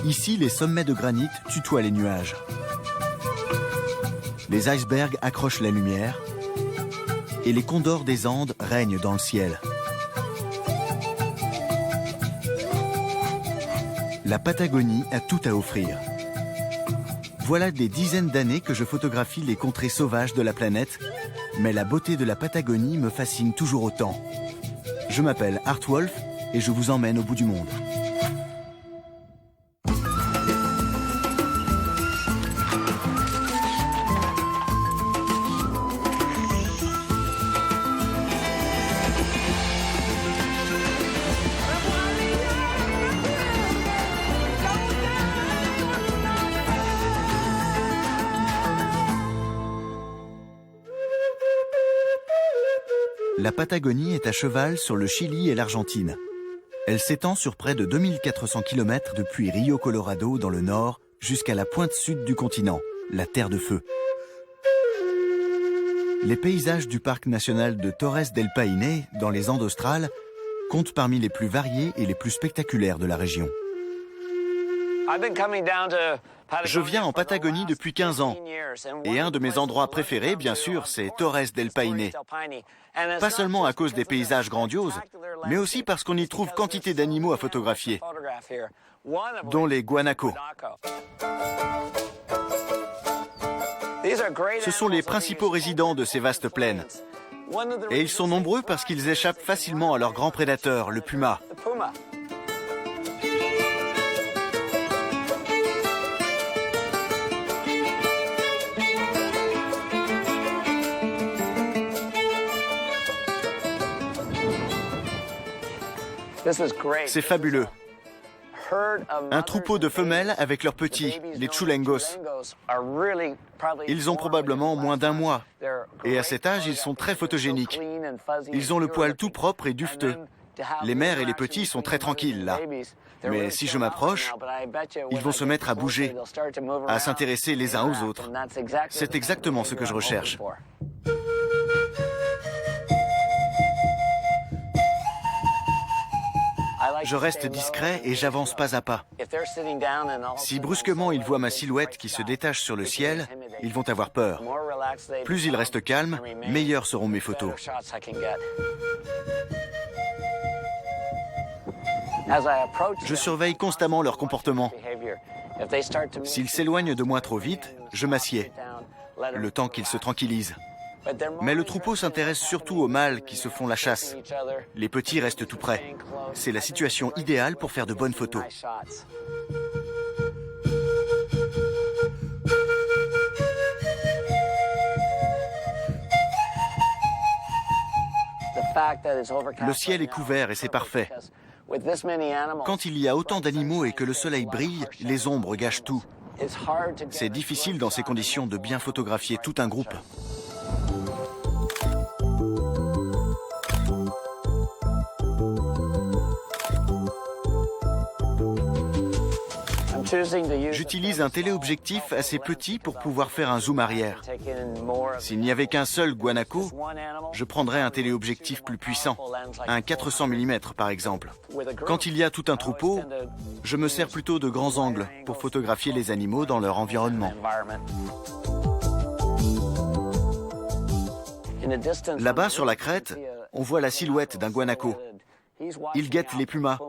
Ici, les sommets de granit tutoient les nuages. Les icebergs accrochent la lumière et les condors des Andes règnent dans le ciel. La Patagonie a tout à offrir. Voilà des dizaines d'années que je photographie les contrées sauvages de la planète, mais la beauté de la Patagonie me fascine toujours autant. Je m'appelle Art Wolf et je vous emmène au bout du monde. La Patagonie est à cheval sur le Chili et l'Argentine. Elle s'étend sur près de 2400 km depuis Rio Colorado dans le nord jusqu'à la pointe sud du continent, la Terre de Feu. Les paysages du parc national de Torres del Paine, dans les Andes australes, comptent parmi les plus variés et les plus spectaculaires de la région. Je viens en Patagonie depuis 15 ans. Et un de mes endroits préférés, bien sûr, c'est Torres del Paine. Pas seulement à cause des paysages grandioses, mais aussi parce qu'on y trouve quantité d'animaux à photographier, dont les guanacos. Ce sont les principaux résidents de ces vastes plaines. Et ils sont nombreux parce qu'ils échappent facilement à leur grand prédateur, le puma. C'est fabuleux. Un troupeau de femelles avec leurs petits, les chulengos. Ils ont probablement moins d'un mois. Et à cet âge, ils sont très photogéniques. Ils ont le poil tout propre et dufteux. Les mères et les petits sont très tranquilles là. Mais si je m'approche, ils vont se mettre à bouger, à s'intéresser les uns aux autres. C'est exactement ce que je recherche. Je reste discret et j'avance pas à pas. Si brusquement ils voient ma silhouette qui se détache sur le ciel, ils vont avoir peur. Plus ils restent calmes, meilleures seront mes photos. Je surveille constamment leur comportement. S'ils s'éloignent de moi trop vite, je m'assieds, le temps qu'ils se tranquillisent. Mais le troupeau s'intéresse surtout aux mâles qui se font la chasse. Les petits restent tout près. C'est la situation idéale pour faire de bonnes photos. Le ciel est couvert et c'est parfait. Quand il y a autant d'animaux et que le soleil brille, les ombres gâchent tout. C'est difficile dans ces conditions de bien photographier tout un groupe. J'utilise un téléobjectif assez petit pour pouvoir faire un zoom arrière. S'il n'y avait qu'un seul guanaco, je prendrais un téléobjectif plus puissant, un 400 mm par exemple. Quand il y a tout un troupeau, je me sers plutôt de grands angles pour photographier les animaux dans leur environnement. Là-bas, sur la crête, on voit la silhouette d'un guanaco. Il guette les pumas.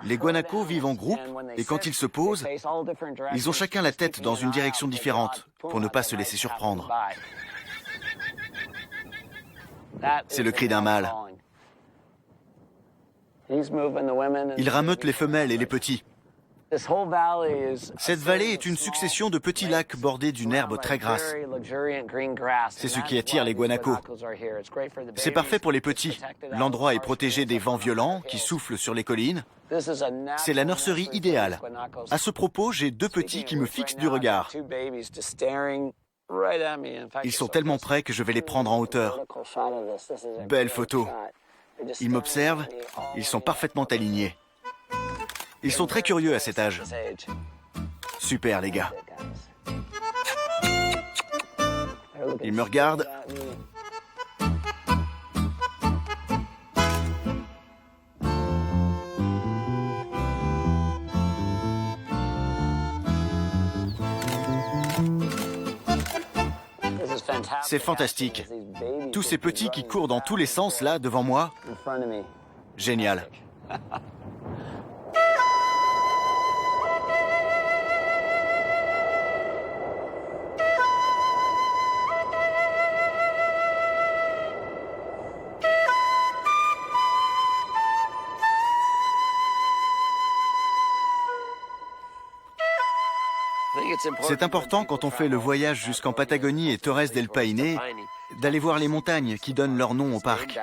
Les guanacos vivent en groupe et quand ils se posent, ils ont chacun la tête dans une direction différente pour ne pas se laisser surprendre. C'est le cri d'un mâle. Il rameute les femelles et les petits. Cette vallée est une succession de petits lacs bordés d'une herbe très grasse. C'est ce qui attire les guanacos. C'est parfait pour les petits. L'endroit est protégé des vents violents qui soufflent sur les collines. C'est la nurserie idéale. À ce propos, j'ai deux petits qui me fixent du regard. Ils sont tellement près que je vais les prendre en hauteur. Belle photo. Ils m'observent, ils sont parfaitement alignés. Ils sont très curieux à cet âge. Super, les gars. Ils me regardent. C'est fantastique. Tous ces petits qui courent dans tous les sens, là, devant moi. Génial. C'est important quand on fait le voyage jusqu'en Patagonie et Torres del Paine d'aller voir les montagnes qui donnent leur nom au parc.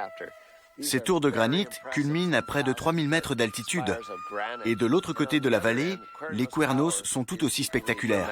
Ces tours de granit culminent à près de 3000 mètres d'altitude. Et de l'autre côté de la vallée, les Cuernos sont tout aussi spectaculaires.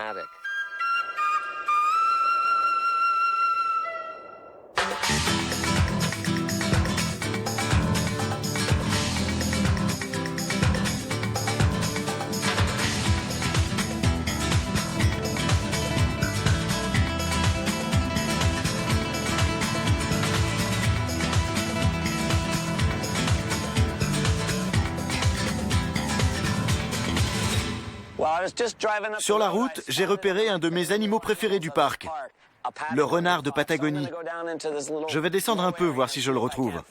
Sur la route, j'ai repéré un de mes animaux préférés du parc, le renard de Patagonie. Je vais descendre un peu, voir si je le retrouve.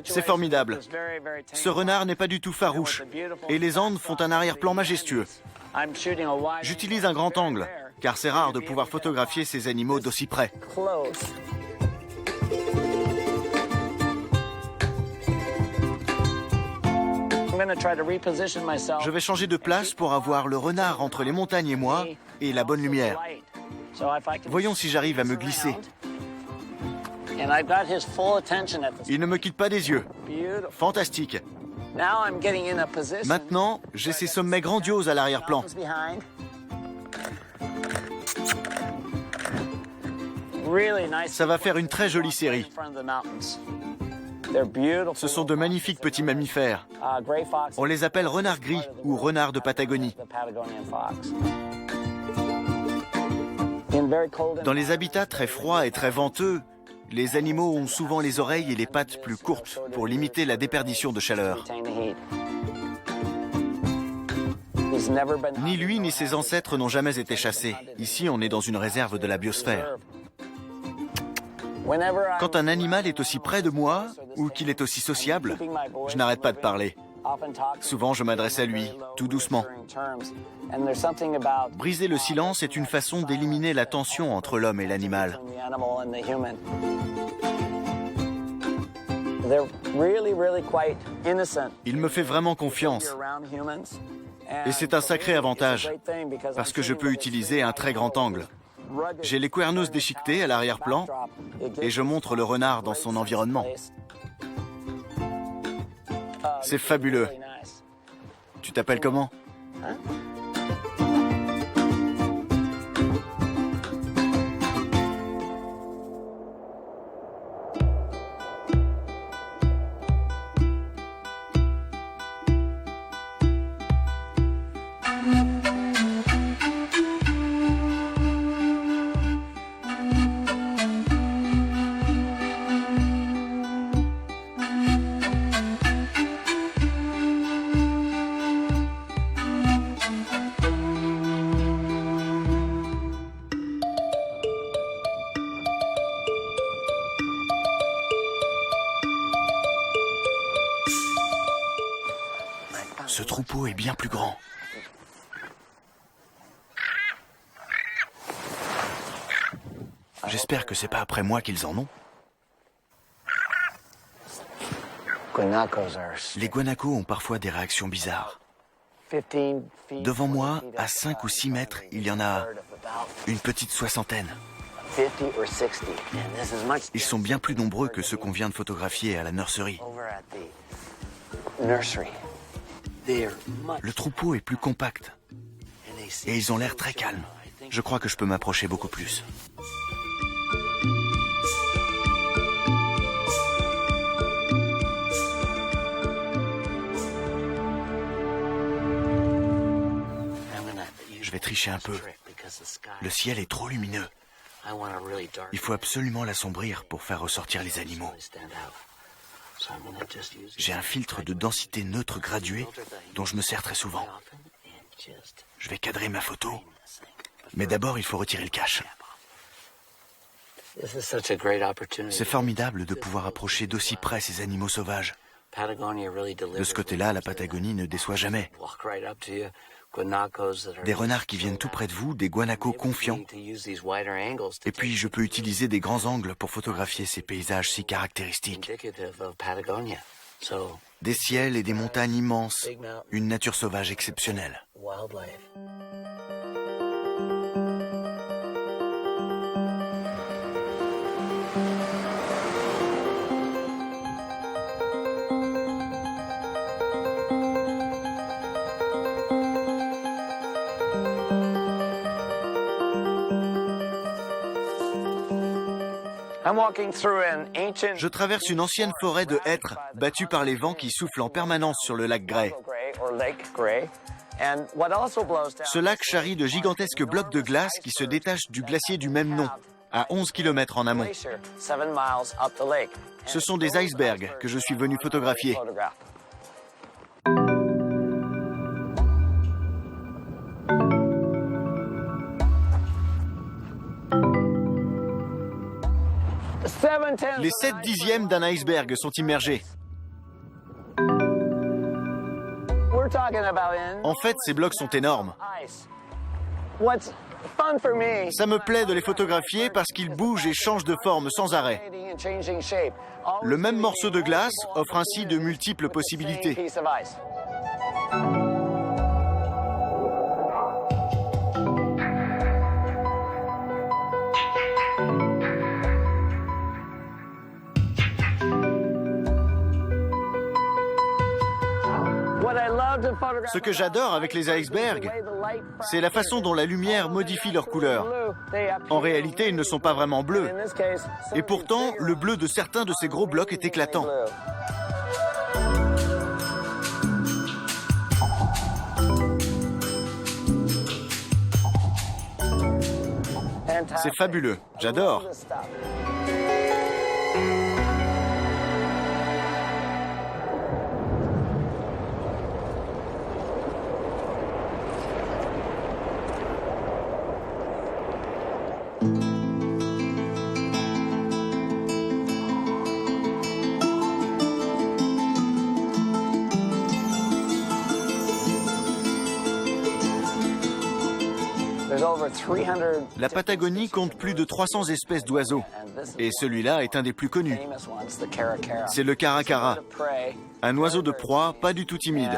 C'est formidable. Ce renard n'est pas du tout farouche, et les Andes font un arrière-plan majestueux. J'utilise un grand angle, car c'est rare de pouvoir photographier ces animaux d'aussi près. Je vais changer de place pour avoir le renard entre les montagnes et moi, et la bonne lumière. Voyons si j'arrive à me glisser. Il ne me quitte pas des yeux. Fantastique. Maintenant, j'ai ces sommets grandioses à l'arrière-plan. Ça va faire une très jolie série. Ce sont de magnifiques petits mammifères. On les appelle renards gris ou renards de Patagonie. Dans les habitats très froids et très venteux, les animaux ont souvent les oreilles et les pattes plus courtes pour limiter la déperdition de chaleur. Ni lui ni ses ancêtres n'ont jamais été chassés. Ici, on est dans une réserve de la biosphère. Quand un animal est aussi près de moi ou qu'il est aussi sociable, je n'arrête pas de parler. Souvent, je m'adresse à lui, tout doucement. Briser le silence est une façon d'éliminer la tension entre l'homme et l'animal. Il me fait vraiment confiance. Et c'est un sacré avantage, parce que je peux utiliser un très grand angle. J'ai les Cuernos déchiquetés à l'arrière-plan et je montre le renard dans son environnement. C'est fabuleux. Tu t'appelles comment ? Ce troupeau est bien plus grand. J'espère que c'est pas après moi qu'ils en ont. Les guanacos ont parfois des réactions bizarres. Devant moi, à 5 ou 6 mètres, il y en a une petite soixantaine. Ils sont bien plus nombreux que ceux qu'on vient de photographier à la nurserie. Le troupeau est plus compact et ils ont l'air très calmes. Je crois que je peux m'approcher beaucoup plus. Je vais tricher un peu. Le ciel est trop lumineux. Il faut absolument l'assombrir pour faire ressortir les animaux. J'ai un filtre de densité neutre gradué dont je me sers très souvent. Je vais cadrer ma photo. Mais d'abord, il faut retirer le cache. C'est formidable de pouvoir approcher d'aussi près ces animaux sauvages. De ce côté-là, la Patagonie ne déçoit jamais. Des renards qui viennent tout près de vous, des guanacos confiants. Et puis, je peux utiliser des grands angles pour photographier ces paysages si caractéristiques. Des ciels et des montagnes immenses, une nature sauvage exceptionnelle. Je traverse une ancienne forêt de hêtres battue par les vents qui soufflent en permanence sur le lac Gray. Ce lac charrie de gigantesques blocs de glace qui se détachent du glacier du même nom, à 11 km en amont. Ce sont des icebergs que je suis venu photographier. Les 7/10 d'un iceberg sont immergés. En fait, ces blocs sont énormes. Ça me plaît de les photographier parce qu'ils bougent et changent de forme sans arrêt. Le même morceau de glace offre ainsi de multiples possibilités. Ce que j'adore avec les icebergs, c'est la façon dont la lumière modifie leur couleur. En réalité, ils ne sont pas vraiment bleus. Et pourtant, le bleu de certains de ces gros blocs est éclatant. C'est fabuleux, j'adore. La Patagonie compte plus de 300 espèces d'oiseaux, et celui-là est un des plus connus. C'est le caracara, un oiseau de proie pas du tout timide.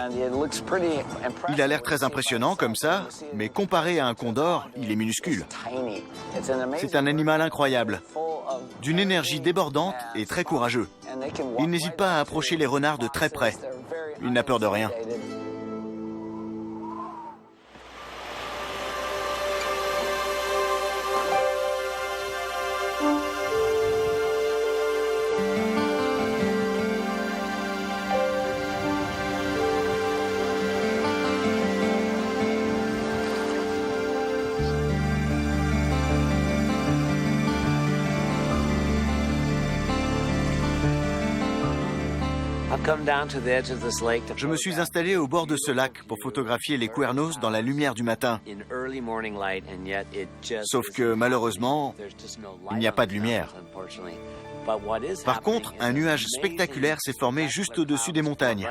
Il a l'air très impressionnant comme ça, mais comparé à un condor, il est minuscule. C'est un animal incroyable, d'une énergie débordante et très courageux. Il n'hésite pas à approcher les renards de très près. Il n'a peur de rien. Je me suis installé au bord de ce lac pour photographier les cuernos dans la lumière du matin. Sauf que malheureusement, il n'y a pas de lumière. Par contre, un nuage spectaculaire s'est formé juste au-dessus des montagnes.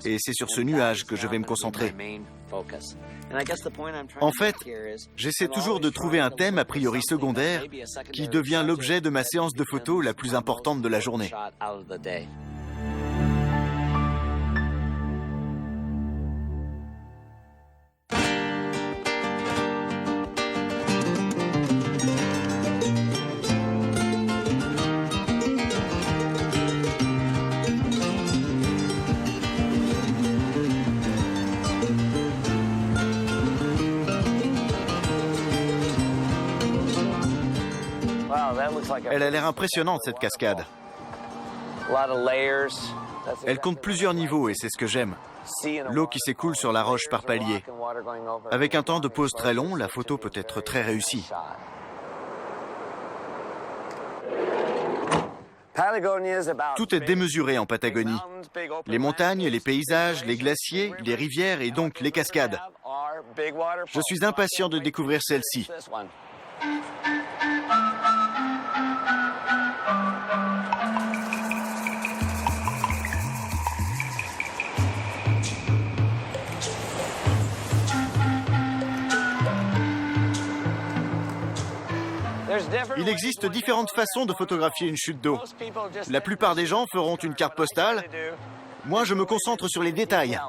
Et c'est sur ce nuage que je vais me concentrer. En fait, j'essaie toujours de trouver un thème a priori secondaire qui devient l'objet de ma séance de photos la plus importante de la journée. Elle a l'air impressionnante, cette cascade. Elle compte plusieurs niveaux et c'est ce que j'aime. L'eau qui s'écoule sur la roche par paliers. Avec un temps de pause très long, la photo peut être très réussie. Tout est démesuré en Patagonie. Les montagnes, les paysages, les glaciers, les rivières et donc les cascades. Je suis impatient de découvrir celle-ci. Il existe différentes façons de photographier une chute d'eau. La plupart des gens feront une carte postale. Moi, je me concentre sur les détails.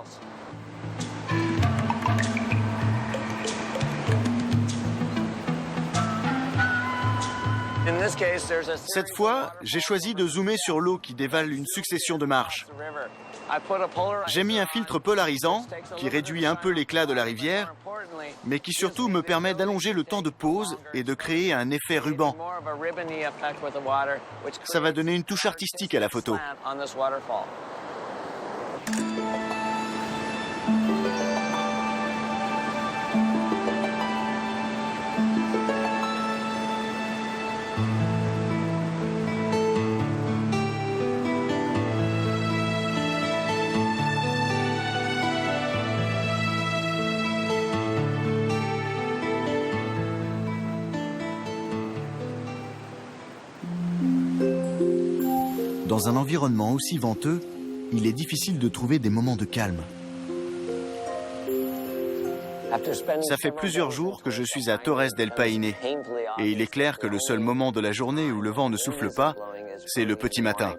Cette fois, j'ai choisi de zoomer sur l'eau qui dévale une succession de marches. J'ai mis un filtre polarisant qui réduit un peu l'éclat de la rivière, mais qui surtout me permet d'allonger le temps de pause et de créer un effet ruban. Ça va donner une touche artistique à la photo. Dans un environnement aussi venteux, il est difficile de trouver des moments de calme. Ça fait plusieurs jours que je suis à Torres del Paine et il est clair que le seul moment de la journée où le vent ne souffle pas, c'est le petit matin.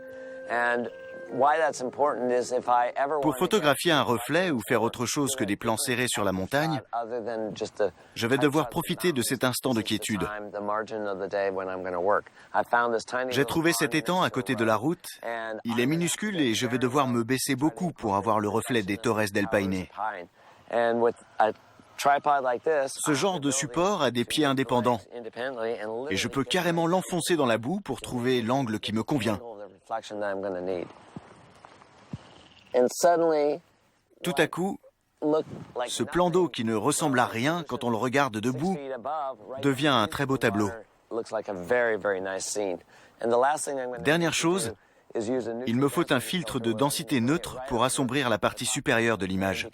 Pour photographier un reflet ou faire autre chose que des plans serrés sur la montagne, je vais devoir profiter de cet instant de quiétude. J'ai trouvé cet étang à côté de la route. Il est minuscule et je vais devoir me baisser beaucoup pour avoir le reflet des Torres del Paine. Ce genre de support a des pieds indépendants et je peux carrément l'enfoncer dans la boue pour trouver l'angle qui me convient. Tout à coup, ce plan d'eau qui ne ressemble à rien quand on le regarde debout devient un très beau tableau. Dernière chose, il me faut un filtre de densité neutre pour assombrir la partie supérieure de l'image.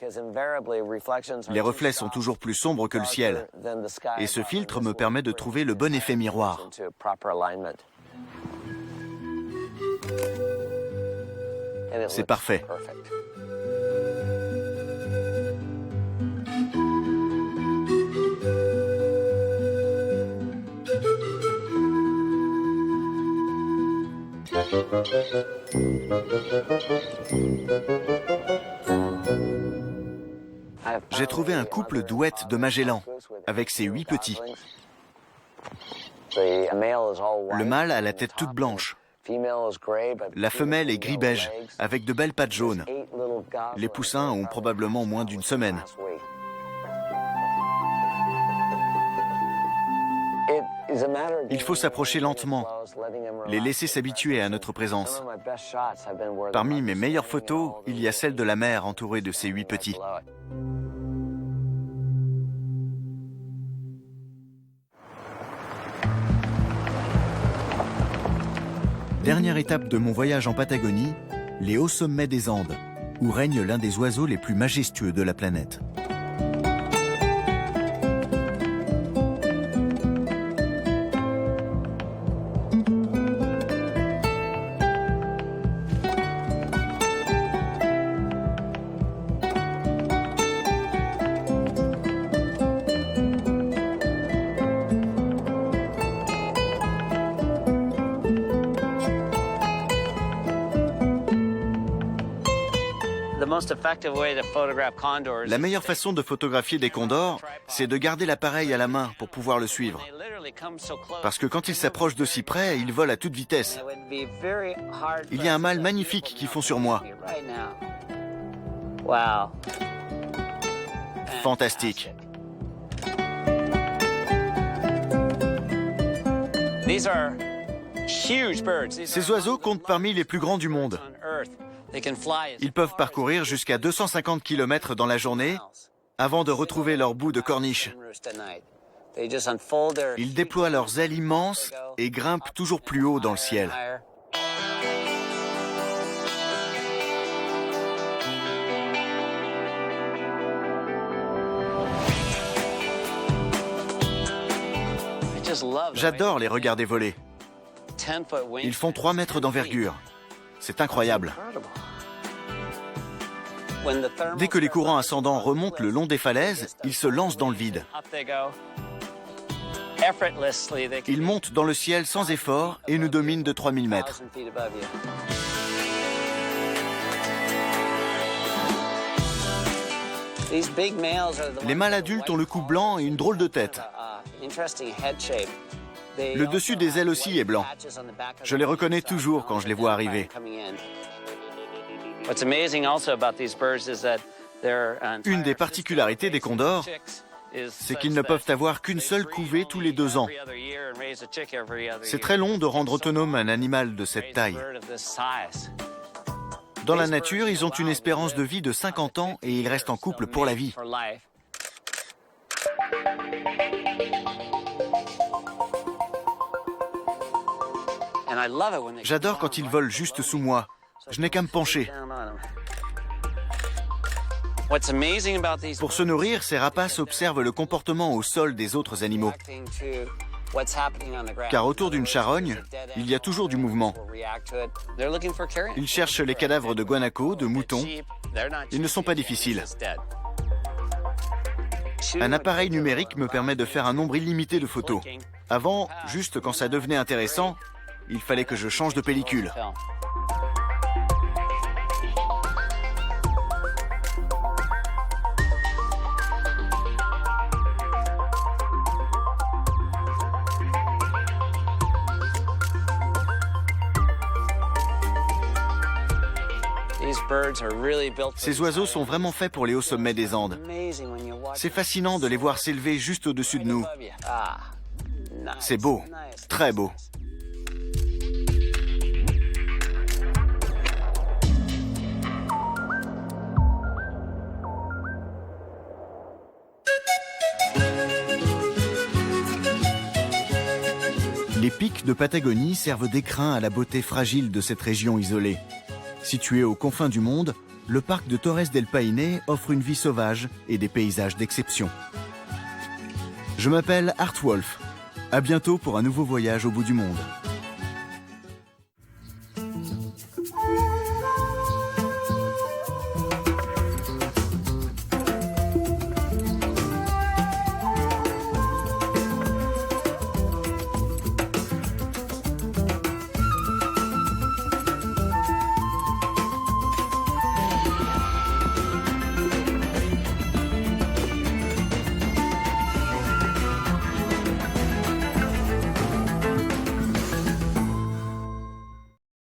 Les reflets sont toujours plus sombres que le ciel, et ce filtre me permet de trouver le bon effet miroir. C'est parfait. J'ai trouvé un couple douette de Magellan, avec ses 8 petits. Le mâle a la tête toute blanche. La femelle est gris-beige, avec de belles pattes jaunes. Les poussins ont probablement moins d'une semaine. Il faut s'approcher lentement, les laisser s'habituer à notre présence. Parmi mes meilleures photos, il y a celle de la mère entourée de ses 8 petits. Dernière étape de mon voyage en Patagonie, les hauts sommets des Andes, où règne l'un des oiseaux les plus majestueux de la planète. La meilleure façon de photographier des condors, c'est de garder l'appareil à la main pour pouvoir le suivre. Parce que quand ils s'approchent de si près, ils volent à toute vitesse. Il y a un mâle magnifique qui fond sur moi. Fantastique. Ces oiseaux comptent parmi les plus grands du monde. Ils peuvent parcourir jusqu'à 250 km dans la journée avant de retrouver leur bout de corniche. Ils déploient leurs ailes immenses et grimpent toujours plus haut dans le ciel. J'adore les regarder voler. Ils font 3 mètres d'envergure. C'est incroyable. Dès que les courants ascendants remontent le long des falaises, ils se lancent dans le vide. Ils montent dans le ciel sans effort et nous dominent de 3000 mètres. Les mâles adultes ont le cou blanc et une drôle de tête. Le dessus des ailes aussi est blanc. Je les reconnais toujours quand je les vois arriver. Une des particularités des condors, c'est qu'ils ne peuvent avoir qu'une seule couvée tous les 2 ans. C'est très long de rendre autonome un animal de cette taille. Dans la nature, ils ont une espérance de vie de 50 ans et ils restent en couple pour la vie. J'adore quand ils volent juste sous moi. Je n'ai qu'à me pencher. Pour se nourrir, ces rapaces observent le comportement au sol des autres animaux. Car autour d'une charogne, il y a toujours du mouvement. Ils cherchent les cadavres de guanacos, de moutons. Ils ne sont pas difficiles. Un appareil numérique me permet de faire un nombre illimité de photos. Avant, juste quand ça devenait intéressant, il fallait que je change de pellicule. Ces oiseaux sont vraiment faits pour les hauts sommets des Andes. C'est fascinant de les voir s'élever juste au-dessus de nous. C'est beau, très beau. Les pics de Patagonie servent d'écrin à la beauté fragile de cette région isolée. Situé aux confins du monde, le parc de Torres del Paine offre une vie sauvage et des paysages d'exception. Je m'appelle Art Wolf. À bientôt pour un nouveau voyage au bout du monde.